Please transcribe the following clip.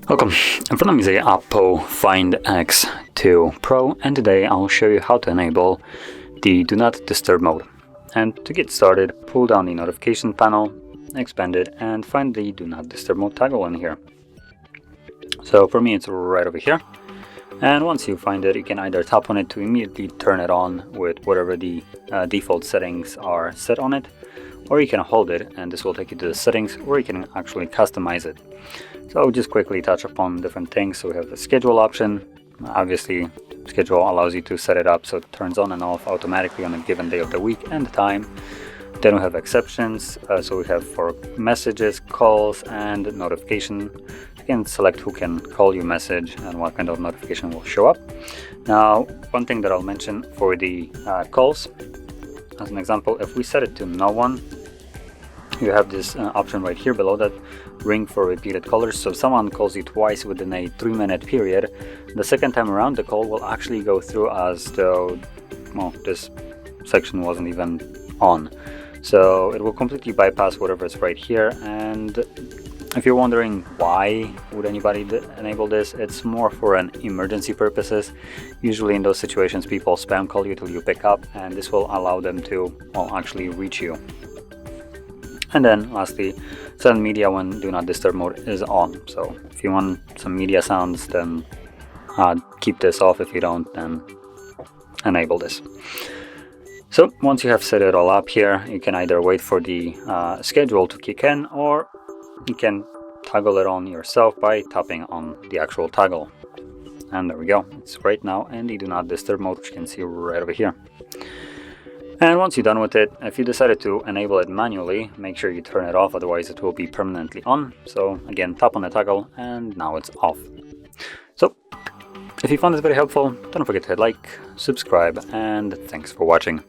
Welcome, in front of me is the OPPO Find X2 Pro, and today I'll show you how to enable the Do Not Disturb mode. And to get started, pull down the notification panel, expand it, and find the Do Not Disturb mode toggle in here. So for me it's right over here, and once you find it, you can either tap on it to immediately turn it on with whatever the default settings are set on it, or you can hold it and this will take you to the settings, or you can actually customize it. So I'll just quickly touch upon different things. So we have the schedule option. Obviously, schedule allows you to set it up so it turns on and off automatically on a given day of the week and the time. Then we have exceptions. So we have for messages, calls, and notification. You can select who can call you, message, and what kind of notification will show up. Now, one thing that I'll mention for the calls, as an example, if we set it to no one, you have this option right here below that, ring for repeated callers. So if someone calls you twice within a 3-minute period, the second time around the call will actually go through as though, well, this section wasn't even on. So it will completely bypass whatever's right here. And if you're wondering why would anybody enable this, it's more for an emergency purposes. Usually in those situations people spam call you till you pick up, and this will allow them to, well, actually reach you. And then lastly, send media when Do Not Disturb mode is on. So if you want some media sounds, then keep this off. If you don't, then enable this. So once you have set it all up here, you can either wait for the schedule to kick in, or you can toggle it on yourself by tapping on the actual toggle. And there we go. It's right now in the Do Not Disturb mode, which you can see right over here. And once you're done with it, if you decided to enable it manually, make sure you turn it off, otherwise it will be permanently on. So again, tap on the toggle and now it's off. So if you found this very helpful, don't forget to hit like, subscribe, and thanks for watching.